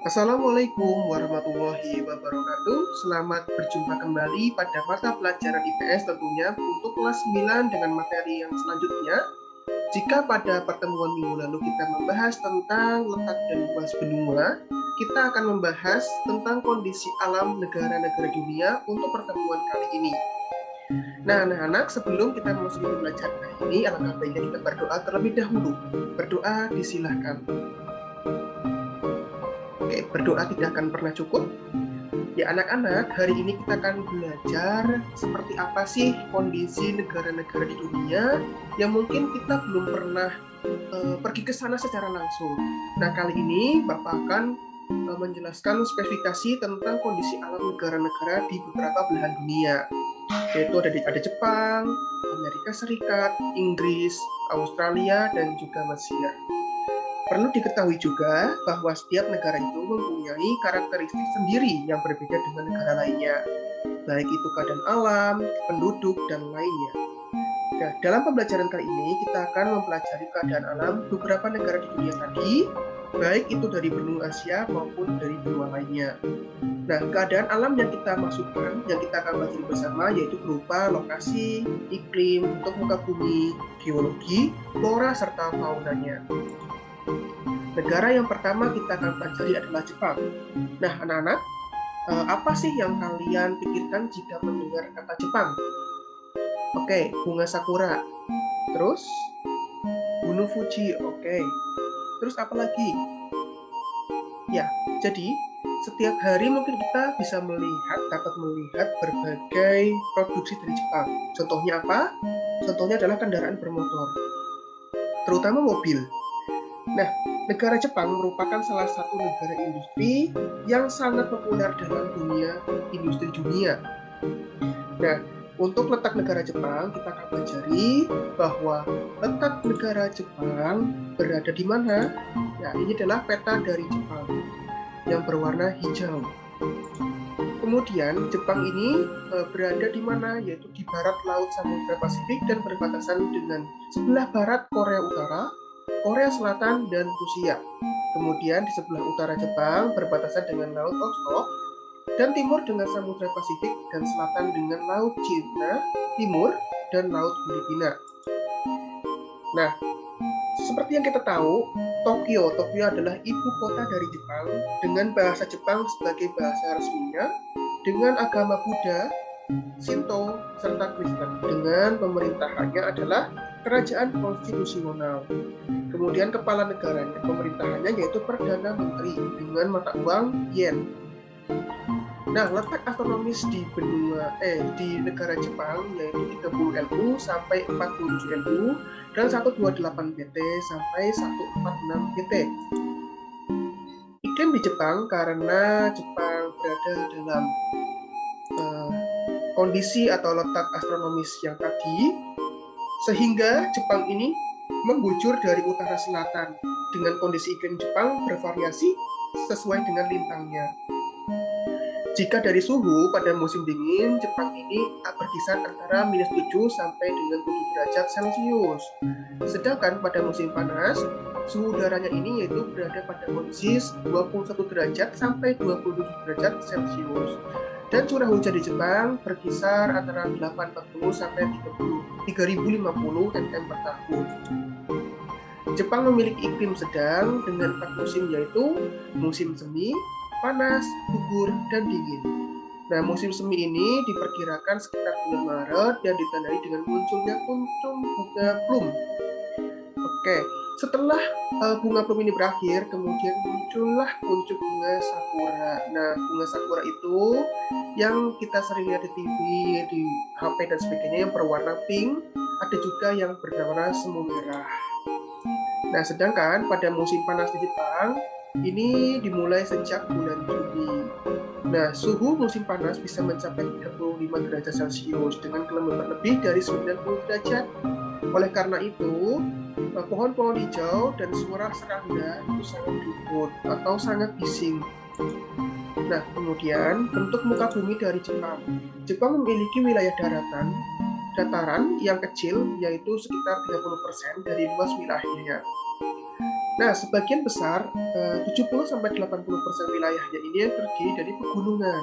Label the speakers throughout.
Speaker 1: Assalamualaikum warahmatullahi wabarakatuh. Selamat berjumpa kembali pada mata pelajaran IPS tentunya untuk kelas 9 dengan materi yang selanjutnya. Jika pada pertemuan minggu lalu kita membahas tentang letak dan luas benua, kita akan membahas tentang kondisi alam negara-negara dunia untuk pertemuan kali ini. Nah, anak-anak, sebelum kita memasuki pembelajaran kali ini, alangkah baiknya kita berdoa terlebih dahulu. Berdoa disilahkan. Oke, berdoa tidak akan pernah cukup. Ya anak-anak, hari ini kita akan belajar seperti apa sih kondisi negara-negara di dunia yang mungkin kita belum pernah pergi ke sana secara langsung. Nah, kali ini Bapak akan menjelaskan spesifikasi tentang kondisi alam negara-negara di beberapa belahan dunia. Yaitu ada Jepang, Amerika Serikat, Inggris, Australia, dan juga Mesir. Perlu diketahui juga bahwa setiap negara itu mempunyai karakteristik sendiri yang berbeda dengan negara lainnya, baik itu keadaan alam, penduduk, dan lainnya. Nah, dalam pembelajaran kali ini kita akan mempelajari keadaan alam beberapa negara di dunia tadi, baik itu dari benua Asia maupun dari benua lainnya. Nah, keadaan alam yang kita maksudkan, yang kita akan pelajari bersama, yaitu berupa lokasi, iklim, bentuk muka bumi, geologi, flora, serta faunanya. Negara yang pertama kita akan pelajari adalah Jepang. Nah, anak-anak, apa sih yang kalian pikirkan jika mendengar kata Jepang? Oke, bunga sakura. Terus, Gunung Fuji. Oke. Terus apa lagi? Ya, jadi setiap hari mungkin kita bisa dapat melihat berbagai produksi dari Jepang. Contohnya apa? Contohnya adalah kendaraan bermotor, terutama mobil. Nah, negara Jepang merupakan salah satu negara industri yang sangat populer dalam dunia industri dunia. Nah, untuk letak negara Jepang, kita akan pelajari bahwa letak negara Jepang berada di mana. Nah, ini adalah peta dari Jepang yang berwarna hijau. Kemudian, Jepang ini berada di mana? Yaitu di barat Laut Samudra Pasifik dan berbatasan dengan sebelah barat Korea Utara, Korea Selatan, dan Rusia. Kemudian di sebelah utara Jepang berbatasan dengan Laut Okhotsk, dan timur dengan Samudra Pasifik, dan selatan dengan Laut Cina Timur dan Laut Filipina. Nah, seperti yang kita tahu, Tokyo adalah ibu kota dari Jepang dengan bahasa Jepang sebagai bahasa resminya, dengan agama Buddha, Shinto, serta Kristen. Dengan pemerintahannya adalah kerajaan konstitusional. Kemudian kepala negaranya, pemerintahannya yaitu Perdana Menteri dengan mata uang yen. Nah, letak astronomis di negara Jepang yaitu 30 LU sampai 47 LU dan 128 BT sampai 146 BT. Iklim di Jepang karena Jepang berada dalam kondisi atau letak astronomis yang tadi, sehingga Jepang ini membujur dari utara selatan dengan kondisi iklim Jepang bervariasi sesuai dengan lintangnya. Jika dari suhu pada musim dingin, Jepang ini berkisar antara -7 sampai dengan 7 derajat Celcius. Sedangkan pada musim panas, suhu udaranya ini yaitu berada pada kondisi 21 derajat sampai 27 derajat Celcius. Dan curah hujan di Jepang berkisar antara 840 sampai 3050 mm per tahun. Jepang memiliki iklim sedang dengan 4 musim, yaitu musim semi, panas, gugur, dan dingin. Nah, musim semi ini diperkirakan sekitar bulan Maret dan ditandai dengan munculnya kuncup bunga plum. Oke, setelah bunga plum ini berakhir, kemudian muncullah kuncup bunga sakura. Nah, bunga sakura itu yang kita sering lihat di TV, di HP, dan sebagainya yang berwarna pink, ada juga yang berwarna semu merah. Nah, sedangkan pada musim panas di Jepang, ini dimulai sejak bulan Juni. Nah, suhu musim panas bisa mencapai 35 derajat Celcius dengan kelembaban lebih dari 90 derajat. Oleh karena itu, pohon-pohon hijau dan suara serangga itu sangat ribut atau sangat bising. Nah, kemudian bentuk muka bumi dari Jepang. Jepang memiliki wilayah dataran yang kecil, yaitu sekitar 30% dari luas wilayahnya. Nah, sebagian besar 70-80% wilayahnya ini yang terdiri dari pegunungan.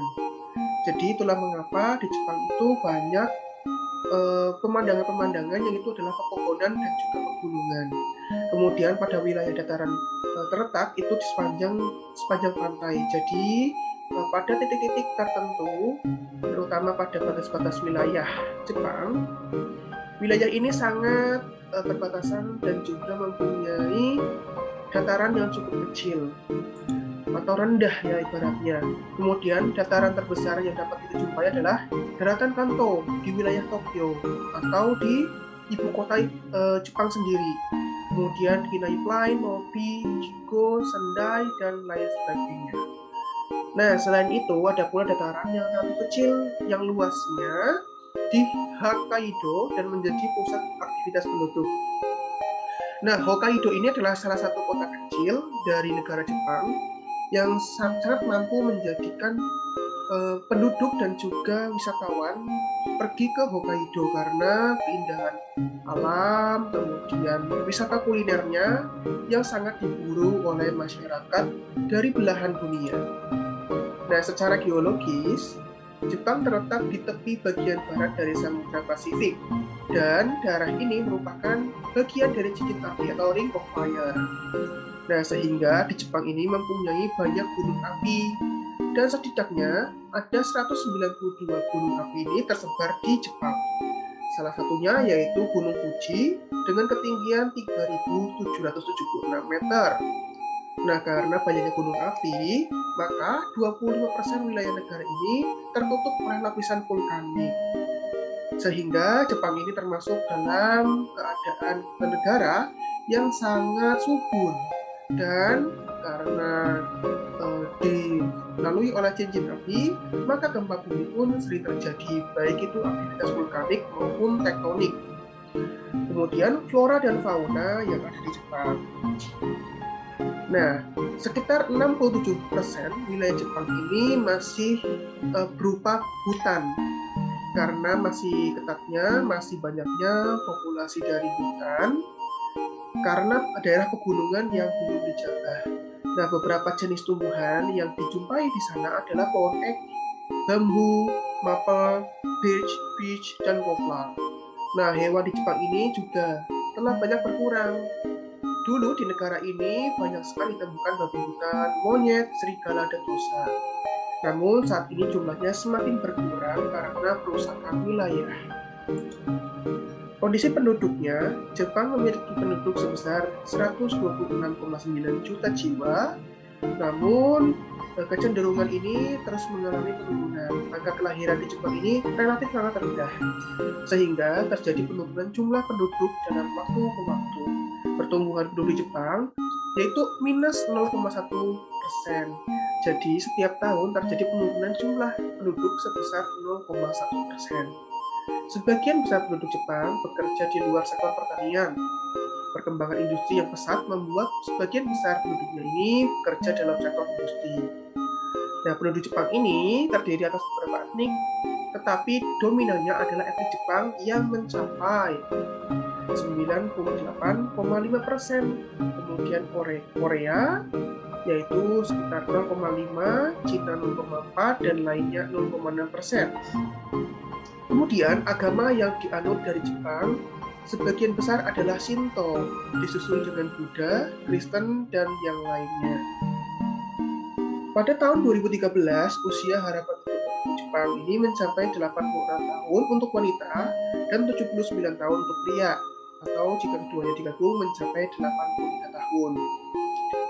Speaker 1: Jadi itulah mengapa di Jepang itu banyak pemandangan-pemandangan yang itu adalah pepohonan dan juga pegunungan. Kemudian pada wilayah dataran terletak itu di sepanjang pantai. Jadi pada titik-titik tertentu, terutama pada batas-batas wilayah Jepang, wilayah ini sangat berbatasan dan juga mempunyai dataran yang cukup kecil atau rendah ya ibaratnya. Kemudian dataran terbesar yang dapat kita jumpai adalah daratan Kanto di wilayah Tokyo atau di ibu kota Jepang sendiri. Kemudian Kinai Plain, Nobi, Chigo, Sendai, dan lain sebagainya. Nah, selain itu ada pula dataran yang relatif kecil yang luasnya di Hokkaido dan menjadi pusat aktivitas penduduk. Nah, Hokkaido ini adalah salah satu kota kecil dari negara Jepang yang sangat mampu menjadikan penduduk dan juga wisatawan pergi ke Hokkaido karena keindahan alam, kemudian wisata kulinernya yang sangat diburu oleh masyarakat dari belahan dunia. Nah, secara geologis, Jepang terletak di tepi bagian barat dari Samudra Pasifik, dan daerah ini merupakan bagian dari cincin api atau Ring of Fire. Nah, sehingga di Jepang ini mempunyai banyak gunung api, dan setidaknya ada 192 gunung api ini tersebar di Jepang. Salah satunya yaitu Gunung Fuji dengan ketinggian 3.776 meter. Nah, karena banyaknya gunung api, maka 25% wilayah negara ini tertutup oleh lapisan vulkanik. Sehingga Jepang ini termasuk dalam keadaan negara yang sangat subur. Dan karena dilalui oleh cincin api, maka gempa bumi pun sering terjadi, baik itu aktivitas vulkanik maupun tektonik. Kemudian flora dan fauna yang ada di Jepang. Nah, sekitar 67% wilayah Jepang ini masih berupa hutan, karena masih ketatnya, masih banyaknya populasi dari hutan, karena daerah pegunungan yang belum dijaga. Nah, beberapa jenis tumbuhan yang dijumpai di sana adalah pohon ek, bambu, maple, birch, beech, dan poplar. Nah, hewan di Jepang ini juga telah banyak berkurang. Dulu di negara ini banyak sekali ditemukan babi hutan, monyet, serigala, dan rusa. Namun saat ini jumlahnya semakin berkurang karena perusahaan wilayah. Kondisi penduduknya, Jepang memiliki penduduk sebesar 126,9 juta jiwa, namun kecenderungan ini terus mengalami penurunan. Angka kelahiran di Jepang ini relatif sangat rendah, sehingga terjadi penurunan jumlah penduduk dalam waktu ke waktu. Pertumbuhan penduduk di Jepang yaitu minus 0,1%. Jadi setiap tahun terjadi penurunan jumlah penduduk sebesar 0,1%. Sebagian besar penduduk Jepang bekerja di luar sektor pertanian. Perkembangan industri yang pesat membuat sebagian besar penduduknya ini bekerja dalam sektor industri. Nah, penduduk Jepang ini terdiri atas beberapa etnik, tetapi dominannya adalah etnik Jepang yang mencapai 98,5%. Kemudian Korea yaitu sekitar 0,5%, Cina 0,4%, dan lainnya 0,6%. Kemudian agama yang dianut dari Jepang sebagian besar adalah Shinto, disusul dengan Buddha, Kristen, dan yang lainnya. Pada tahun 2013, usia harapan penduduk Jepang ini mencapai 86 tahun untuk wanita dan 79 tahun untuk pria, atau jika keduanya digabung mencapai 83 tahun.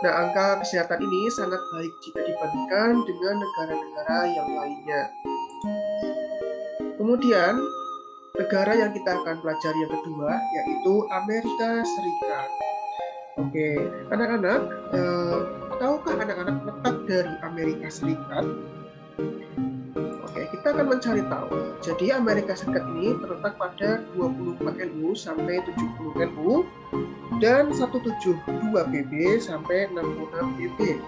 Speaker 1: Nah, angka kesehatan ini sangat baik jika dibandingkan dengan negara-negara yang lainnya. Kemudian, negara yang kita akan pelajari yang kedua yaitu Amerika Serikat. Oke, anak-anak, tahukah anak-anak letak dari Amerika Serikat? Oke, kita akan mencari tahu. Jadi Amerika Serikat ini terletak pada 24 NU sampai 70 NU dan 172 PB sampai 66 PB.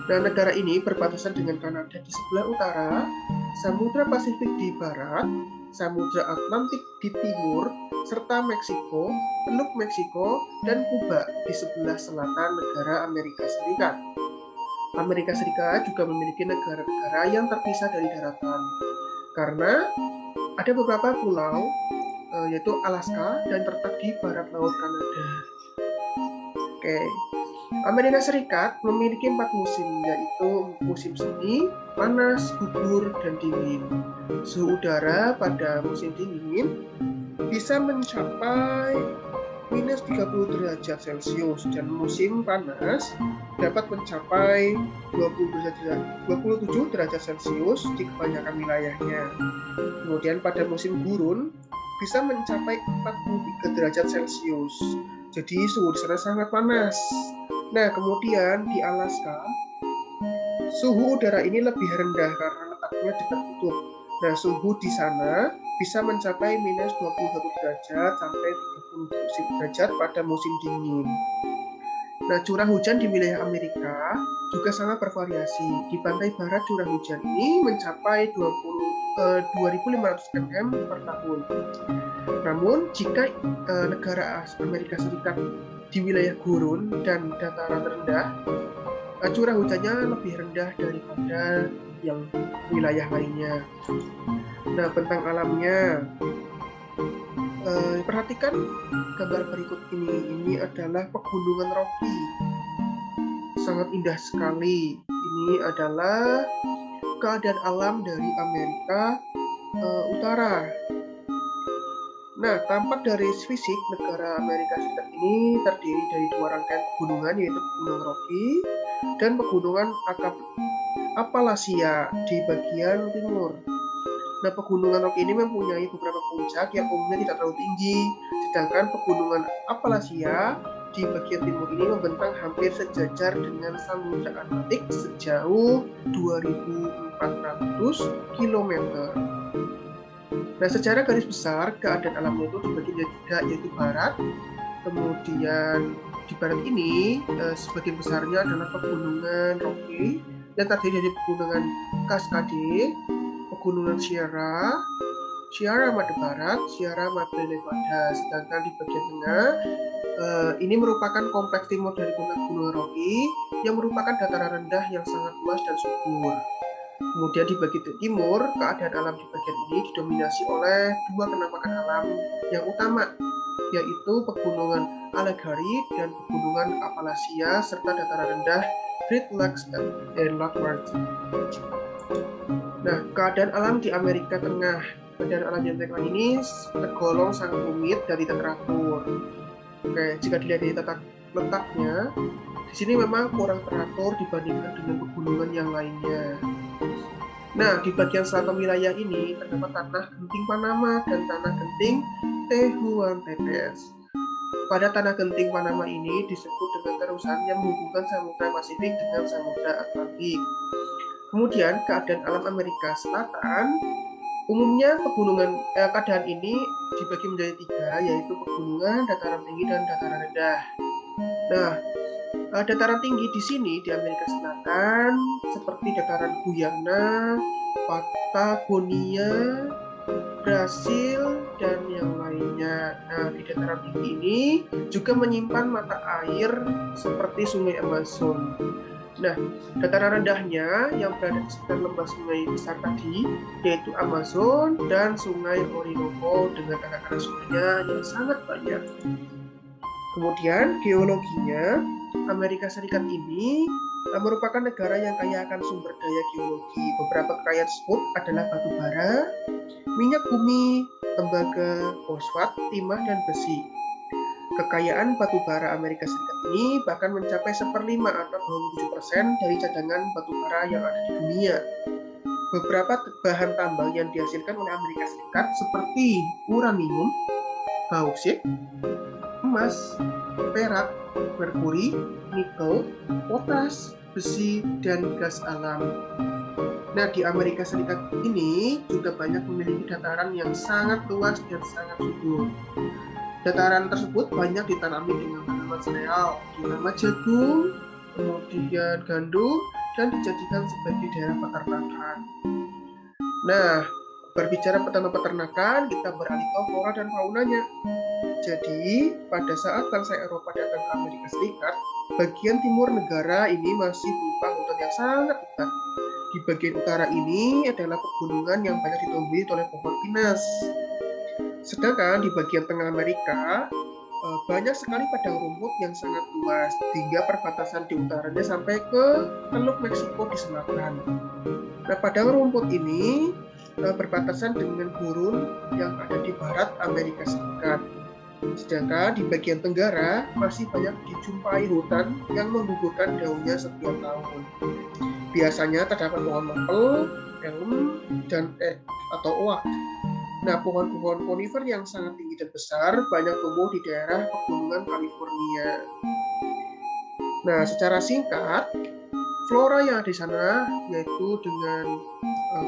Speaker 1: Nah, negara ini berbatasan dengan Kanada di sebelah utara, Samudra Pasifik di barat, Samudra Atlantik di timur, serta Meksiko, Teluk Meksiko, dan Kuba di sebelah selatan negara Amerika Serikat. Amerika Serikat juga memiliki negara-negara yang terpisah dari daratan, karena ada beberapa pulau, yaitu Alaska, dan terletak di barat laut Kanada. Oke. Amerika Serikat memiliki 4 musim, yaitu musim semi, panas, gugur, dan dingin. Suhu udara pada musim dingin bisa mencapai minus 30 derajat Celcius, dan musim panas dapat mencapai 27 derajat Celcius di kebanyakan wilayahnya. Kemudian pada musim gurun bisa mencapai 43 derajat Celcius. Jadi suhu di sana sangat panas. Nah, kemudian di Alaska, suhu udara ini lebih rendah karena letaknya dekat kutub. Nah, suhu di sana bisa mencapai minus 21 derajat sampai 30 derajat pada musim dingin. Nah, curah hujan di wilayah Amerika juga sangat bervariasi. Di pantai barat curah hujan ini mencapai 2.500 mm per tahun. Namun, jika negara Amerika Serikat di wilayah gurun dan dataran rendah, curah hujannya lebih rendah daripada yang wilayah lainnya. Nah, bentang alamnya, perhatikan gambar berikut ini. Ini adalah pegunungan Rocky. Sangat indah sekali. Ini adalah keadaan alam dari Amerika Utara. Nah, tampak dari fisik negara Amerika Serikat ini terdiri dari 2 rangkaian pegunungan, yaitu Pegunungan Rocky dan Pegunungan Appalachia di bagian timur. Nah, Pegunungan Rocky ini mempunyai beberapa puncak yang umumnya tidak terlalu tinggi, sedangkan Pegunungan Appalachia di bagian timur ini membentang hampir sejajar dengan Samudra Atlantik sejauh 2.400 km. Nah, secara garis besar, keadaan alamnya itu dibagi menjadi 3, yaitu barat. Kemudian di barat ini, sebagian besarnya adalah pegunungan Rocky yang terdiri dari pegunungan Cascade, pegunungan Sierra Madre Barat, Sierra Madre Nevada. Sedangkan di bagian tengah, ini merupakan kompleks timur dari Gunung Rocky yang merupakan dataran rendah yang sangat luas dan subur. Kemudian di bagian timur, keadaan alam di bagian ini didominasi oleh 2 penampakan alam yang utama, yaitu Pegunungan Allegheny dan Pegunungan Appalachia, serta dataran rendah Great Lakes dan Landmark. Nah, keadaan alam di Amerika Tengah. Keadaan alam di Amerika Tengah ini tergolong sangat rumit dan tidak teratur. Oke, jika dilihat dari tata letaknya, di sini memang kurang teratur dibandingkan dengan pegunungan yang lainnya. Nah, di bagian selatan wilayah ini terdapat tanah genting Panama dan tanah genting Tehuantepec. Pada tanah genting Panama ini disebut dengan terusan yang menghubungkan Samudra Pasifik dengan Samudra Atlantik. Kemudian, keadaan alam Amerika Selatan, umumnya keadaan ini dibagi menjadi 3, yaitu pegunungan, dataran tinggi, dan dataran rendah. Nah, dataran tinggi di sini di Amerika Selatan seperti dataran Guyana, Patagonia, Brasil, dan yang lainnya. Nah, di dataran tinggi ini juga menyimpan mata air seperti Sungai Amazon. Nah, dataran rendahnya yang berada di sekitar lembah sungai besar tadi, yaitu Amazon dan Sungai Orinoco dengan anak-anak sungainya yang sangat banyak. Kemudian geologinya, Amerika Serikat ini merupakan negara yang kaya akan sumber daya geologi. Beberapa kekayaan tersebut adalah batu bara, minyak bumi, tembaga, fosfat, timah, dan besi. Kekayaan batu bara Amerika Serikat ini bahkan mencapai 1/5 atau 27% dari cadangan batu bara yang ada di dunia. Beberapa bahan tambang yang dihasilkan oleh Amerika Serikat seperti uranium, bauksit, emas, perak, merkuri, nikel, potas, besi, dan gas alam. Nah, di Amerika Serikat ini juga banyak memiliki dataran yang sangat luas dan sangat subur. Dataran tersebut banyak ditanami dengan tanaman sereal, terutama jagung, kemudian gandum, dan dijadikan sebagai daerah peternakan. Nah, Berbicara peternak-peternakan, kita beralih ke flora dan faunanya. Jadi, pada saat bangsa Eropa datang ke Amerika Serikat, bagian timur negara ini masih berupa hutan yang sangat lebat. Di bagian utara ini adalah pegunungan yang banyak ditumbuhi oleh pohon pinus. Sedangkan di bagian tengah Amerika, banyak sekali padang rumput yang sangat luas, hingga perbatasan di utaranya sampai ke Teluk Meksiko di selatan. Nah, padang rumput ini berbatasan dengan gurun yang ada di barat Amerika Serikat. Sedangkan di bagian tenggara masih banyak dijumpai hutan yang menggugurkan daunnya setiap tahun. Biasanya terdapat pohon maple, elm, dan atau oak. Nah, pohon-pohon konifer yang sangat tinggi dan besar banyak tumbuh di daerah pegunungan California. Nah, secara singkat, flora yang ada di sana yaitu dengan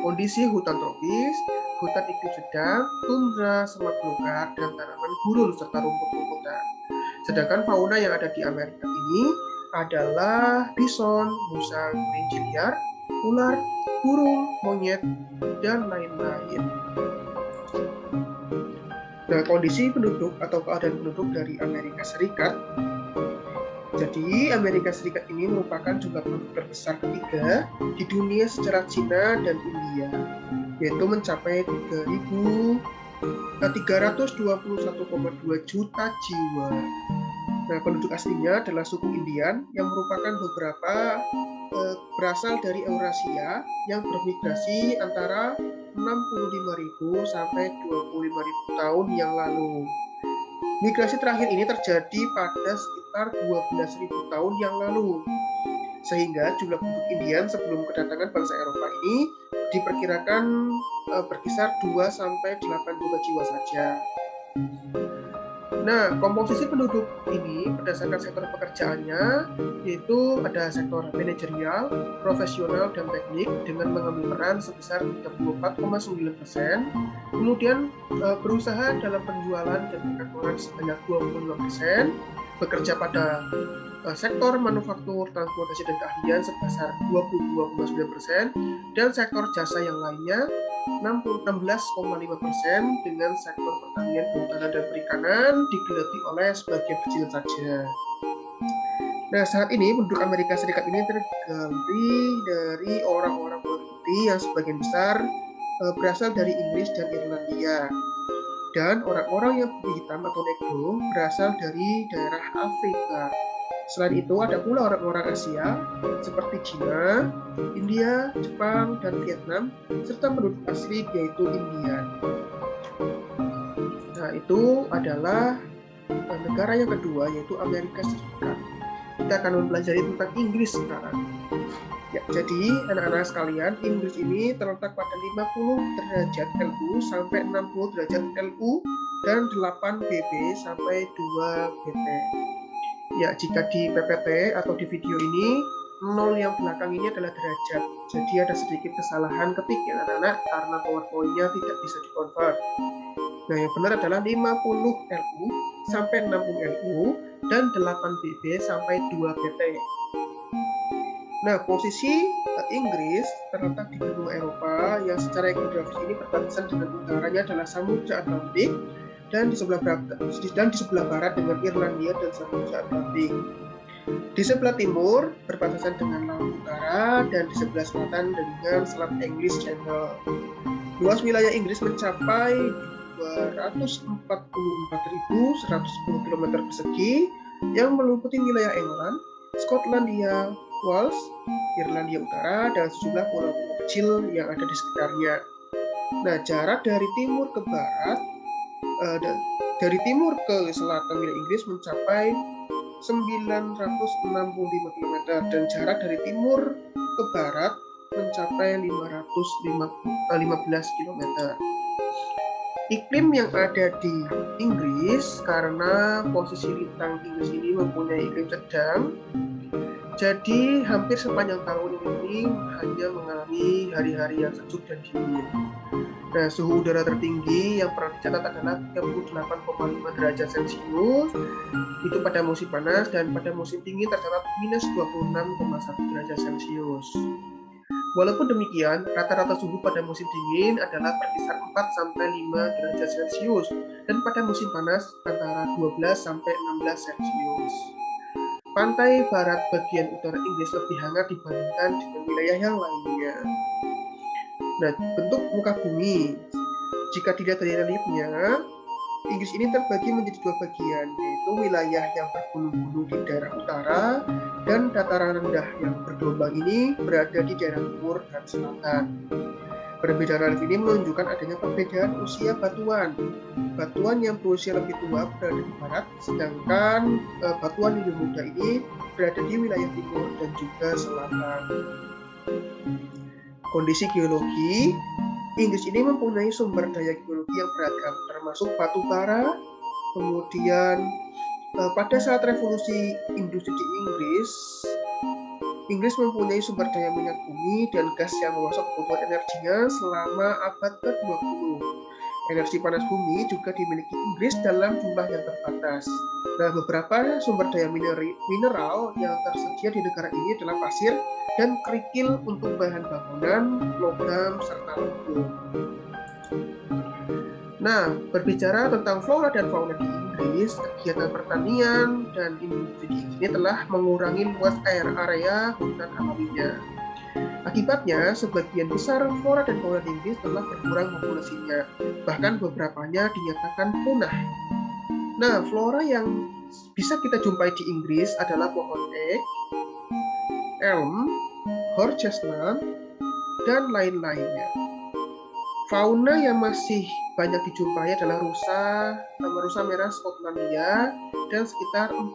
Speaker 1: kondisi hutan tropis, hutan iklim sedang, tundra, semak belukar, dan tanaman gurun serta rumput-rumputan. Sedangkan fauna yang ada di Amerika ini adalah bison, musang, kelinci liar, ular, burung, monyet, dan lain-lain. Nah, kondisi penduduk atau keadaan penduduk dari Amerika Serikat. Jadi, Amerika Serikat ini merupakan jumlah penduduk terbesar ketiga di dunia secara Cina dan India, yaitu mencapai 321,2 juta jiwa. Nah, penduduk aslinya adalah suku Indian yang merupakan beberapa berasal dari Eurasia yang bermigrasi antara 65.000 sampai 25.000 tahun yang lalu. Migrasi terakhir ini terjadi pada sekitar 12.000 tahun yang lalu, sehingga jumlah penduduk Indian sebelum kedatangan bangsa Eropa ini diperkirakan berkisar 2 sampai 8 juta jiwa saja. Nah, komposisi penduduk ini berdasarkan sektor pekerjaannya, yaitu ada sektor manajerial, profesional, dan teknik dengan mengambil peran sebesar 34,9%, kemudian berusaha dalam penjualan dan perkantoran sebanyak 25%, bekerja pada sektor manufaktur, transportasi, dan keahlian sebesar 22,9%, dan sektor jasa yang lainnya 16,5%, dengan sektor pertanian, kehutanan, dan perikanan digeluti oleh sebagian kecil saja. Nah, saat ini penduduk Amerika Serikat ini terdiri dari orang-orang kulit putih yang sebagian besar berasal dari Inggris dan Irlandia, dan orang-orang yang putih hitam atau negro berasal dari daerah Afrika. Selain itu, ada pula orang-orang Asia seperti Cina, India, Jepang, dan Vietnam, serta penduduk asli yaitu Indian. Nah, itu adalah negara yang kedua, yaitu Amerika Serikat. Kita akan mempelajari tentang Inggris sekarang. Ya, jadi anak-anak sekalian, Inggris ini terletak pada 50 derajat LU sampai 60 derajat LU dan 8 BB sampai 2 BT. Ya, jika di PPT atau di video ini 0 yang belakang ini adalah derajat. Jadi ada sedikit kesalahan ketik ya anak-anak karena PowerPoint-nya tidak bisa di-convert. Nah, yang benar adalah 50 LU sampai 60 LU dan 8 BB sampai 2 BT. Nah, posisi Inggris terletak di benua Eropa yang secara geografis ini berbatasan dengan utaranya adalah Samudra Atlantik, dan di sebelah barat dengan Irlandia dan Samudra Atlantik. Di sebelah timur berbatasan dengan Laut Utara, dan di sebelah selatan dengan Selat English Channel. Luas wilayah Inggris mencapai 244.110 km persegi yang meliputi wilayah England, Skotlandia, Wales, Irlandia Utara, dan sejumlah pulau-pulau kecil yang ada di sekitarnya. Nah, jarak dari timur ke barat dan dari timur ke selatan wilayah Inggris mencapai 965 km, dan jarak dari timur ke barat mencapai 515 km. Iklim yang ada di Inggris, karena posisi lintang Inggris ini mempunyai iklim sedang, jadi hampir sepanjang tahun ini hanya mengalami hari-hari yang sejuk dan dingin. Nah, suhu udara tertinggi yang pernah dicatat adalah 38,5 derajat Celcius itu pada musim panas, dan pada musim dingin tercatat minus 26,1 derajat Celcius. Walaupun demikian, rata-rata suhu pada musim dingin adalah berkisar 4-5 derajat Celcius dan pada musim panas antara 12-16 Celcius. Pantai barat bagian utara Inggris lebih hangat dibandingkan dengan wilayah yang lainnya. Nah, bentuk muka bumi. Jika dilihat dari reliefnya, Inggris ini terbagi menjadi dua bagian, yaitu wilayah yang bergunung-gunung di daerah utara dan dataran rendah yang bergelombang ini berada di daerah timur dan selatan. Perbedaan relief ini menunjukkan adanya perbedaan usia batuan. Batuan yang berusia lebih tua berada di barat, sedangkan batuan yang lebih muda ini berada di wilayah timur dan juga selatan. Kondisi geologi, Inggris ini mempunyai sumber daya geologi yang beragam, termasuk batu bara. Kemudian pada saat revolusi industri di Inggris mempunyai sumber daya minyak bumi dan gas yang memasuk kebutuhan energinya selama abad ke-20. Energi panas bumi juga dimiliki Inggris dalam jumlah yang terbatas. Nah, beberapa sumber daya mineral yang tersedia di negara ini adalah pasir dan kerikil untuk bahan bangunan, logam, serta lembu. Nah, berbicara tentang flora dan fauna di Inggris, kegiatan pertanian dan industri di Inggris ini telah mengurangi luas area hutan alaminya. Akibatnya, sebagian besar flora dan fauna di Inggris telah berkurang populasinya, bahkan beberapanya dinyatakan punah. Nah, flora yang bisa kita jumpai di Inggris adalah pohon teak, elm, horse chestnut, dan lain-lainnya. Fauna yang masih banyak dijumpai adalah rusa merah Skotlandia dan sekitar 400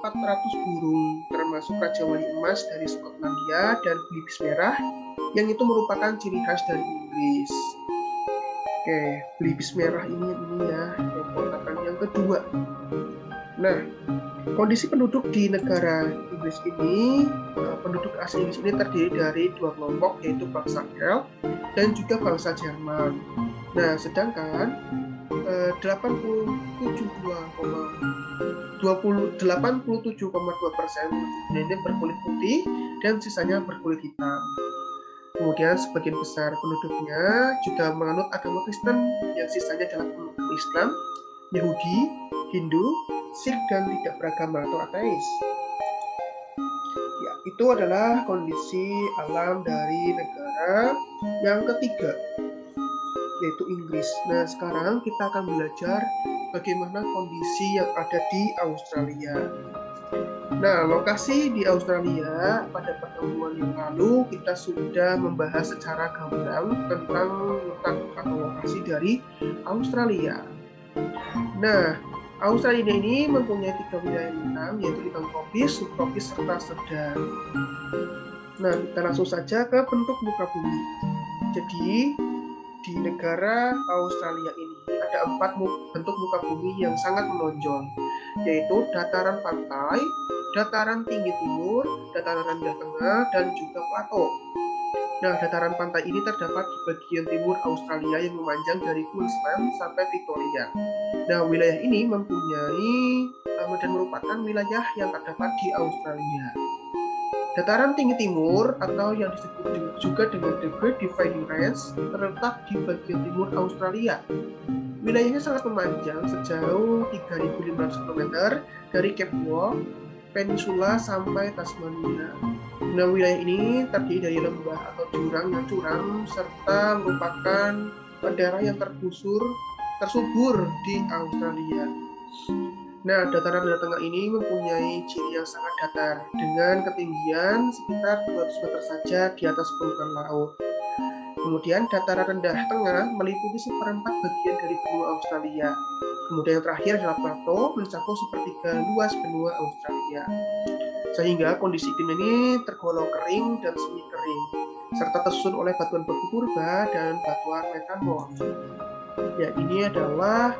Speaker 1: burung, termasuk Raja Wali Emas dari Skotlandia dan belibis merah, yang itu merupakan ciri khas dari Inggris. Oke, belibis merah ini ya, yang ponakan yang kedua. Nah, kondisi penduduk di negara Inggris ini, penduduk asli Inggris ini terdiri dari dua kelompok, yaitu bangsa Celt dan juga bangsa Jerman. Nah, sedangkan 87,2% ini berkulit putih dan sisanya berkulit hitam. Kemudian sebagian besar penduduknya juga menganut agama Kristen, yang sisanya adalah penduduk Islam, Yahudi, Hindu, Sikh, dan tidak beragama atau ateis. Ya, itu adalah kondisi alam dari negara yang ketiga, yaitu Inggris. Nah, sekarang kita akan belajar bagaimana kondisi yang ada di Australia. Nah, lokasi di Australia pada pertemuan yang lalu kita sudah membahas secara gamblang tentang letak atau lokasi dari Australia. Nah, Australia ini mempunyai 3 wilayah lintang, yaitu lintang tropis, subtropis, serta sedang. Nah, kita langsung saja ke bentuk muka bumi. Jadi, di negara Australia ini ada 4 bentuk muka bumi yang sangat menonjol, yaitu dataran pantai, dataran tinggi timur, dataran rendah tengah, dan juga plato. Nah, dataran pantai ini terdapat di bagian timur Australia yang memanjang dari Queensland sampai Victoria. Nah, wilayah ini mempunyai dan merupakan wilayah yang terdapat di Australia. Dataran tinggi timur atau yang disebut juga dengan The Great Dividing Range terletak di bagian timur Australia. Wilayahnya sangat memanjang sejauh 3.500 km dari Cape York Peninsula sampai Tasmania. Nah, wilayah ini terdiri dari lembah atau jurang yang curam serta merupakan daerah yang tersubur di Australia. Nah, dataran rendah tengah ini mempunyai ciri yang sangat datar dengan ketinggian sekitar 200 meter saja di atas permukaan laut. Kemudian dataran rendah tengah meliputi seperempat bagian dari benua Australia. Kemudian yang terakhir adalah plato mencakup sepertiga luas benua Australia. Sehingga kondisi iklim ini tergolong kering dan semi kering, serta tersusun oleh batuan beku purba dan batuan metamorf. Ya, ini adalah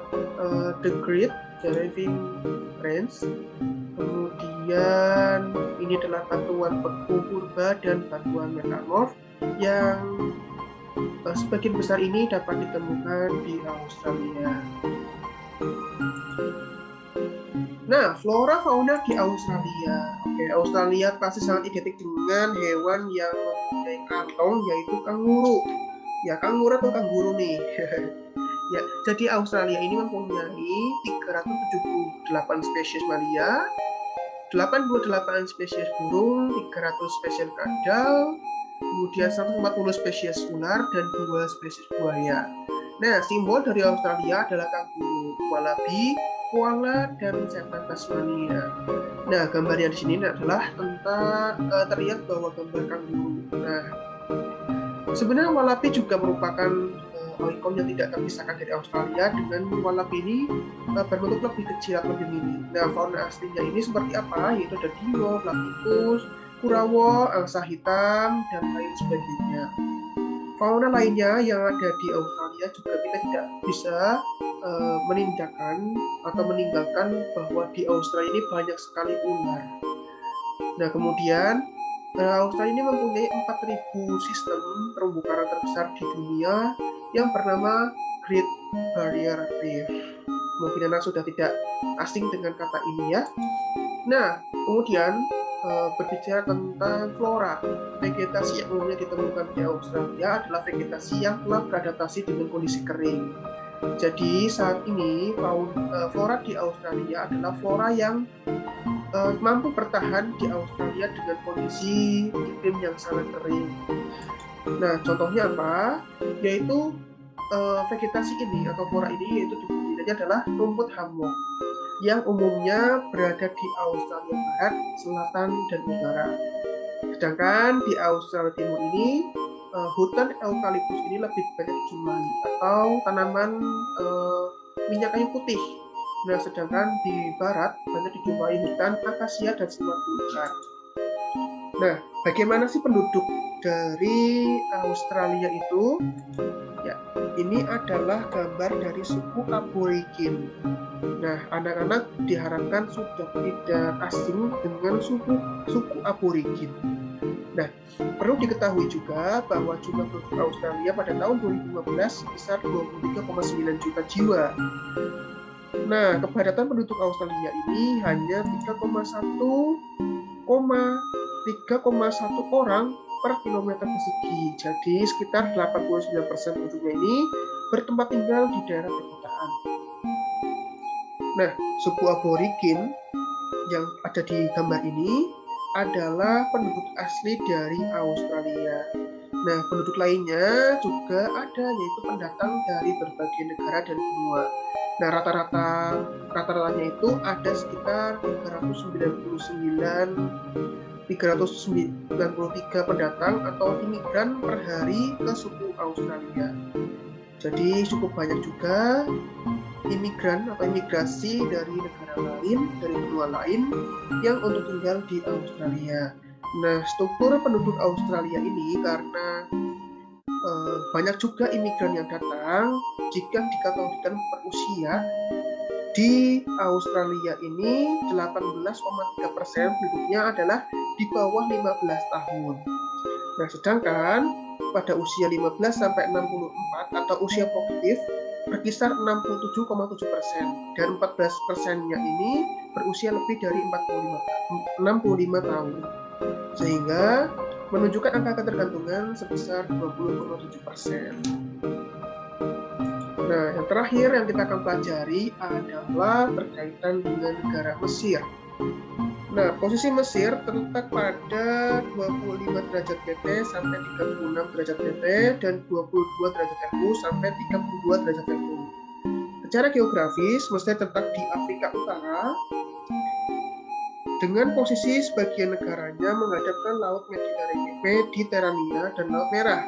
Speaker 1: The Great Dividing Range. Kemudian ini adalah batuan beku purba dan batuan metamorf yang sebagian besar ini dapat ditemukan di Australia. Nah, flora fauna di Australia. Oke, Australia pasti sangat identik dengan hewan yang mempunyai kantong, yaitu kanguru. Ya, kanguru atau kanguru nih. Ya, jadi Australia ini mempunyai 378 spesies mamalia, 88 spesies burung, 300 spesies kadal, kemudian 140 spesies ular, dan 2 spesies buaya. Nah, simbol dari Australia adalah kanguru, wallaby, koala, dan setan Tasmania. Nah, gambar yang di sini adalah tentang terlihat bahwa gambar kanguru. Nah, sebenarnya wallaby juga merupakan ikon yang tidak terpisahkan dari Australia, dengan wallaby ini berbentuk lebih kecil atau lebih mini. Nah, fauna aslinya ini seperti apa? Yaitu ada dingo, platypus, kurawa, angsa hitam, dan lain sebagainya. Fauna lainnya yang ada di Australia juga kita tidak bisa meninggalkan bahwa di Australia ini banyak sekali ular. Nah, kemudian Australia ini mempunyai 4.000 sistem terumbu karang terbesar di dunia yang bernama Great Barrier Reef. Mungkin Anda sudah tidak asing dengan kata ini ya. Nah, kemudian berbicara tentang flora, vegetasi yang umumnya ditemukan di Australia adalah vegetasi yang telah beradaptasi dengan kondisi kering. Jadi saat ini flora di Australia adalah flora yang mampu bertahan di Australia dengan kondisi iklim yang sangat kering. Nah, contohnya apa? Yaitu vegetasi ini atau flora ini yaitu dominannya adalah rumput hammock yang umumnya berada di Australia Barat, Selatan, dan Utara. Sedangkan di Australia Timur ini hutan eukaliptus ini lebih banyak dijumpai atau tanaman minyak kayu putih. Nah, sedangkan di barat banyak dijumpai hutan akasia dan semak belukar. Nah, bagaimana sih penduduk dari Australia itu? Ya, ini adalah gambar dari suku Aborigin. Nah, anak-anak diharapkan sudah tidak asing dengan suku Aborigin. Nah, perlu diketahui juga bahwa jumlah penduduk Australia pada tahun 2015 sebesar 23,9 juta jiwa. Nah, kepadatan penduduk Australia ini hanya 3,1 orang per kilometer persegi. Jadi sekitar 89% penduduknya ini bertempat tinggal di daerah perkotaan. Nah, suku Aborigin yang ada di gambar ini adalah penduduk asli dari Australia. Nah, penduduk lainnya juga ada, yaitu pendatang dari berbagai negara dan benua. Nah, rata-ratanya itu ada sekitar 393 pendatang atau imigran per hari ke suku Australia. Jadi cukup banyak juga imigran atau imigrasi dari negara lain, dari benua lain yang untuk tinggal di Australia. Nah, struktur penduduk Australia ini karena banyak juga imigran yang datang, jika dikategorikan per usia, di Australia ini 18,3% penduduknya adalah di bawah 15 tahun. Nah, sedangkan pada usia 15 sampai 64 atau usia produktif berkisar 67,7%, dan 14%-nya ini berusia lebih dari 65 tahun, sehingga menunjukkan angka ketergantungan sebesar 20,7%. Nah, yang terakhir yang kita akan pelajari adalah berkaitan dengan negara Mesir. Nah, posisi Mesir terletak pada 25 derajat PP sampai 36 derajat PP dan 22 derajat FU sampai 32 derajat FU. Secara geografis, Mesir terletak di Afrika Utara dengan posisi sebagian negaranya menghadapkan Laut Mediterania dan Laut Merah.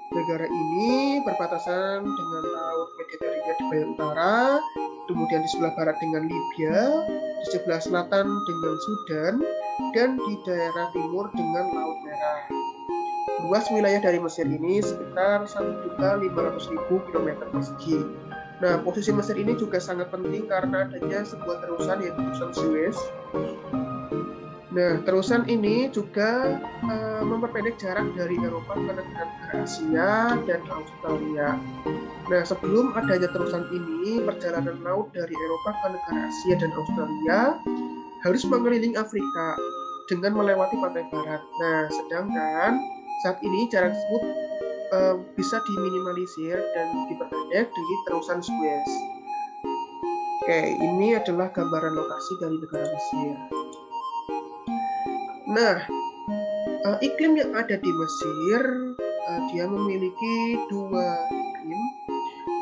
Speaker 1: Negara ini berbatasan dengan Laut Mediterania di bagian utara, kemudian di sebelah barat dengan Libya, di sebelah selatan dengan Sudan, dan di daerah timur dengan Laut Merah. Luas wilayah dari Mesir ini sekitar 1.500.000 km persegi. Nah, posisi Mesir ini juga sangat penting karena adanya sebuah terusan, yaitu terusan Suez, Nah, terusan ini juga memperpendek jarak dari Eropa ke negara-negara Asia dan Australia. Nah, sebelum adanya terusan ini, perjalanan laut dari Eropa ke negara Asia dan Australia harus mengelilingi Afrika dengan melewati pantai barat. Nah, sedangkan saat ini jarak tersebut bisa diminimalisir dan diperpendek di terusan Suez. Oke, ini adalah gambaran lokasi dari negara Mesir. Nah, iklim yang ada di Mesir, dia memiliki dua iklim,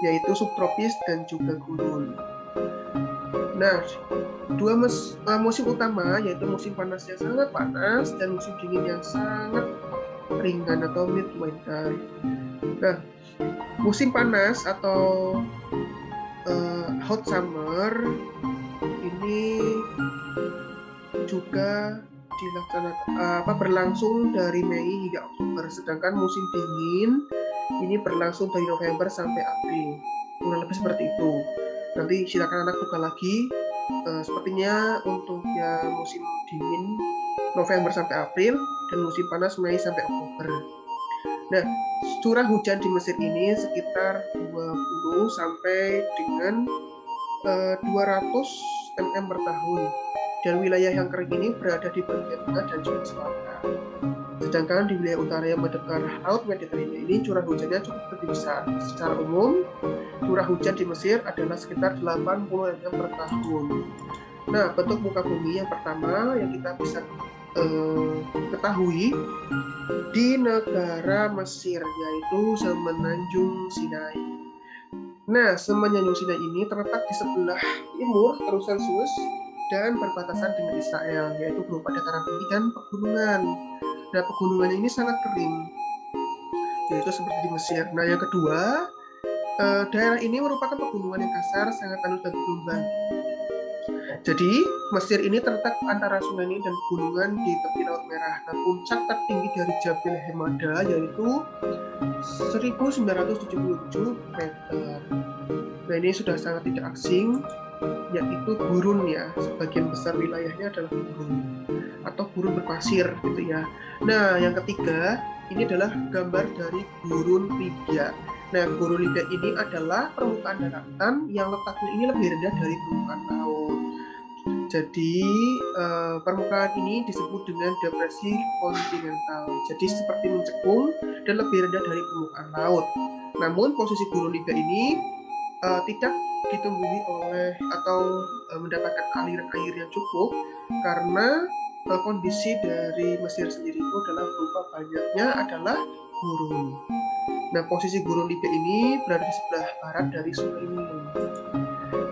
Speaker 1: yaitu subtropis dan juga gurun. Nah, dua musim utama, yaitu musim panas yang sangat panas dan musim dingin yang sangat ringan atau midwinter. Nah, musim panas atau hot summer ini juga berlangsung dari Mei hingga Oktober, sedangkan musim dingin ini berlangsung dari November sampai April, kurang lebih seperti itu. Nanti silakan anak buka lagi. Sepertinya untuk yang musim dingin November sampai April dan musim panas Mei sampai Oktober. Nah, curah hujan di Mesir ini sekitar 20 sampai dengan 200 mm per tahun. Dan wilayah yang kering ini berada di bagian tengah dan juga selatan. Sedangkan di wilayah utara yang mendekat Laut Mediterania ini curah hujannya cukup lebih besar. Secara umum, curah hujan di Mesir adalah sekitar 80 mm per tahun. Nah, bentuk muka bumi yang pertama yang kita bisa ketahui di negara Mesir, yaitu Semenanjung Sinai. Nah, Semenanjung Sinai ini terletak di sebelah timur terusan Suez dan berbatasan dengan Israel, yaitu berupa dataran tinggi dan pegunungan. Nah, pegunungan ini sangat kering, yaitu seperti di Mesir. Nah, yang kedua, daerah ini merupakan pegunungan yang kasar, sangat tandus dan gelombang. Jadi, Mesir ini terletak antara sungai Nil dan pegunungan di tepi Laut Merah. Nah, puncak tertinggi dari Jabal Hemada yaitu 1977 meter. Nah, ini sudah sangat tidak asing, yaitu gurun ya. Sebagian besar wilayahnya adalah gurun atau gurun berpasir gitu ya. Nah, yang ketiga, ini adalah gambar dari gurun Libya. Nah, gurun Libya ini adalah permukaan daratan yang letaknya ini lebih rendah dari permukaan laut. Jadi permukaan ini disebut dengan depresi kontinental. Jadi seperti mencekung dan lebih rendah dari permukaan laut. Namun posisi gurun Libya ini tidak ditumbuhi oleh atau mendapatkan aliran air yang cukup karena kondisi dari Mesir sendiri itu adalah berupa banyaknya adalah gurun. Nah, posisi gurun Libya ini berada di sebelah barat dari Sungai Nil.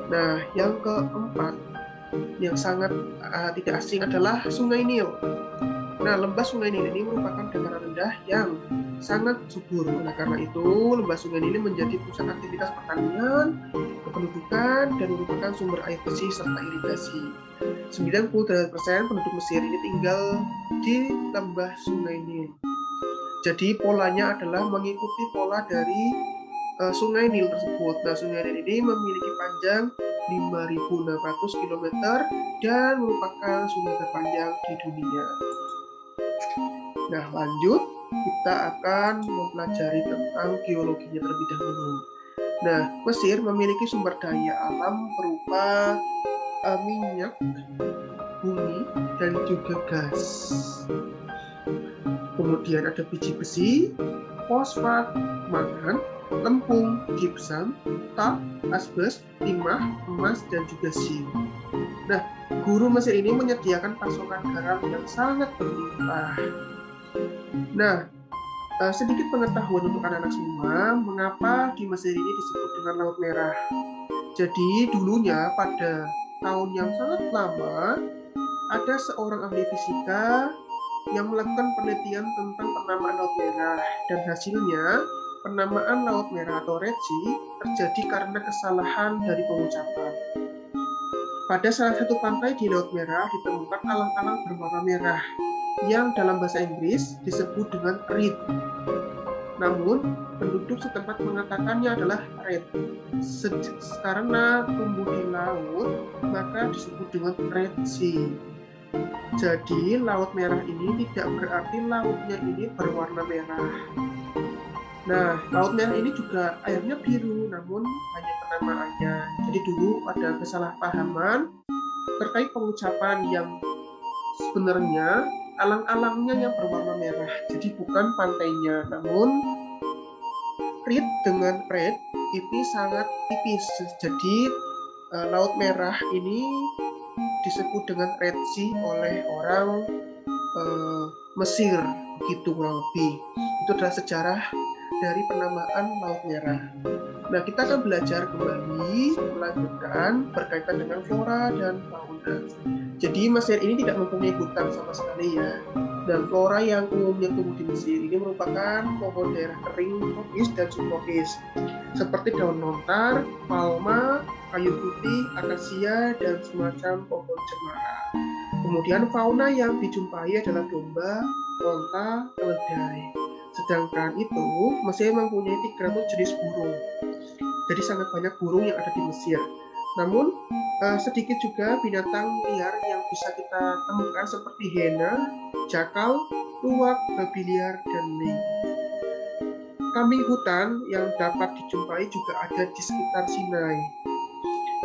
Speaker 1: Nah, yang keempat yang sangat tidak asing adalah Sungai Nil. Nah, lembah Sungai Nil ini merupakan dataran rendah yang sangat subur. Nah, karena itu lembah Sungai Nil menjadi pusat aktivitas pertanian, kependudukan, dan merupakan sumber air bersih serta irigasi. 98% penduduk Mesir ini tinggal di lembah Sungai Nil. Jadi polanya adalah mengikuti pola dari Sungai Nil tersebut. Nah, Sungai Nil ini memiliki panjang 5.600 km dan merupakan sungai terpanjang di dunia. Nah, lanjut kita akan mempelajari tentang geologinya terlebih dahulu. Nah, Mesir memiliki sumber daya alam berupa minyak, bumi, dan juga gas. Kemudian ada biji besi, fosfat, mangan, lempung, gypsum, talc, asbes, timah, emas, dan juga zinc. Nah, gurun Mesir ini menyediakan pasokan garam yang sangat berlimpah. Nah, sedikit pengetahuan untuk anak-anak semua, mengapa di Mesir ini disebut dengan Laut Merah. Jadi, dulunya pada tahun yang sangat lama, ada seorang ahli fisika yang melakukan penelitian tentang penamaan Laut Merah, dan hasilnya penamaan Laut Merah atau Red Sea terjadi karena kesalahan dari pengucapan. Pada salah satu pantai di Laut Merah ditemukan alang-alang berwarna merah yang dalam bahasa Inggris disebut dengan reed. Namun, penduduk setempat mengatakannya adalah red. Karena tumbuh di laut, maka disebut dengan Red Sea. Jadi laut merah ini tidak berarti lautnya ini berwarna merah. Nah, laut merah ini juga airnya biru, namun hanya penamaannya. Jadi dulu ada kesalahpahaman terkait pengucapan yang sebenarnya alang-alangnya yang berwarna merah. Jadi bukan pantainya, namun red dengan red ini sangat tipis. Jadi laut merah ini disebut dengan Red Sea oleh orang Mesir, begitu kurang lebih. Itu adalah sejarah dari penamaan Laut Merah. Nah, kita akan belajar kembali, melanjutkan berkaitan dengan flora dan fauna. Jadi Mesir ini tidak mempunyai hutan sama sekali ya. Dan flora yang umumnya tumbuh di Mesir ini merupakan pohon daerah kering, tropis dan subtropis, seperti daun lontar, palma, kayu putih, akasia, dan semacam pohon cemara. Kemudian fauna yang dijumpai adalah domba, onta, keledai. Sedangkan itu, Mesir mempunyai 300 jenis burung. Jadi sangat banyak burung yang ada di Mesir. Namun sedikit juga binatang liar yang bisa kita temukan seperti hiena, jakal, luwak, babi liar, dan ling. Kambing hutan yang dapat dijumpai juga ada di sekitar Sinai.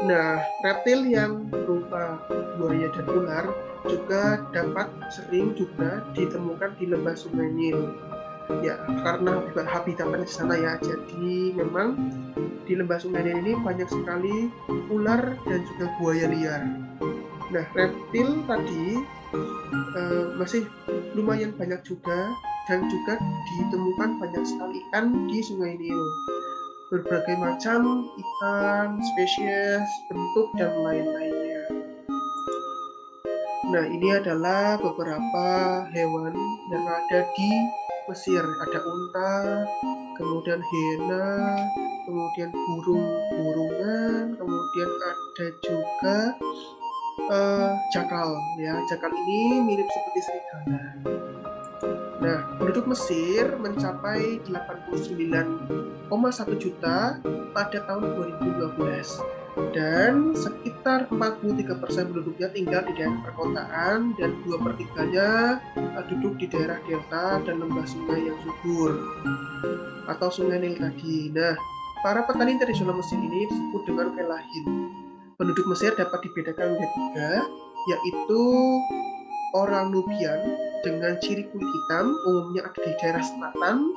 Speaker 1: Nah, reptil yang berupa buaya dan ular juga dapat sering juga ditemukan di lembah Sungai Nil. Ya, karena habitatnya di sana ya. Jadi memang di lembah Sungai Nil ini banyak sekali ular dan juga buaya liar. Nah, reptil tadi masih lumayan banyak juga, dan juga ditemukan banyak sekali ikan di Sungai Nil. Berbagai macam ikan, spesies, bentuk, dan lain-lainnya. Nah, ini adalah beberapa hewan yang ada di Mesir. Ada unta, kemudian hiena, kemudian burung-burungan, kemudian ada juga jakal. Ya, jakal ini mirip seperti serigala. Nah, penduduk Mesir mencapai 89,1 juta pada tahun 2012. Dan sekitar 43% penduduknya tinggal di daerah perkotaan, dan 2/3-nya duduk di daerah delta dan lembah sungai yang subur atau Sungai Nil tadi. Nah, para petani tradisional Mesir ini disebut dengan felahin. Penduduk Mesir dapat dibedakan menjadi 3, yaitu orang Nubian dengan ciri kulit hitam, umumnya ada di daerah selatan,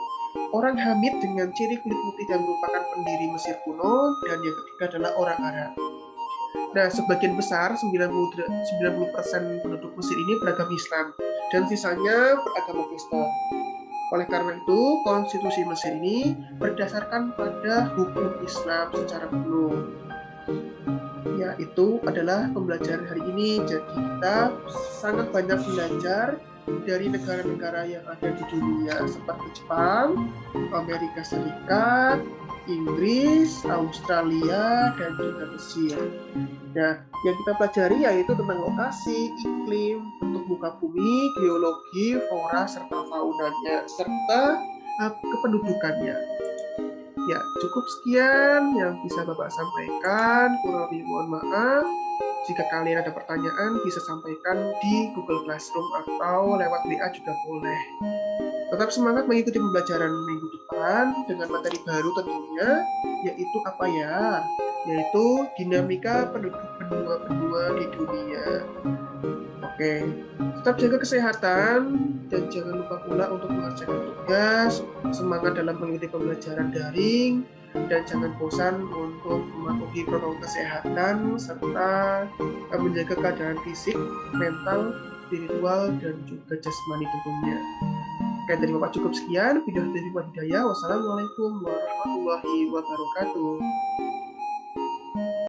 Speaker 1: orang Hamid dengan ciri kulit putih dan merupakan pendiri Mesir kuno, dan yang ketiga adalah orang Arab. Nah, sebagian besar 90% penduduk Mesir ini beragama Islam, dan sisanya beragama Kristen. Oleh karena itu, konstitusi Mesir ini berdasarkan pada hukum Islam secara penuh. Ya, itu adalah pembelajaran hari ini. Jadi kita sangat banyak belajar dari negara-negara yang ada di dunia seperti Jepang, Amerika Serikat, Inggris, Australia, dan juga Mesir. Nah, yang kita pelajari yaitu tentang lokasi, iklim, bentuk muka bumi, geologi, flora, serta faunanya, serta kependudukannya. Ya, cukup sekian yang bisa Bapak sampaikan. Kurang lebih mohon maaf. Jika kalian ada pertanyaan, bisa sampaikan di Google Classroom atau lewat WA juga boleh. Tetap semangat mengikuti pembelajaran minggu depan dengan materi baru tentunya, yaitu apa ya? Yaitu dinamika penduduk benua-benua di dunia. Oke, tetap jaga kesehatan dan jangan lupa pula untuk mengerjakan tugas, semangat dalam mengikuti pembelajaran daring, dan jangan bosan untuk mematuhi protokol kesehatan serta menjaga keadaan fisik, mental, spiritual, dan juga jasmani tentunya. Oke, dari Bapak cukup sekian. Video dari Hidayah. Wassalamualaikum warahmatullahi wabarakatuh.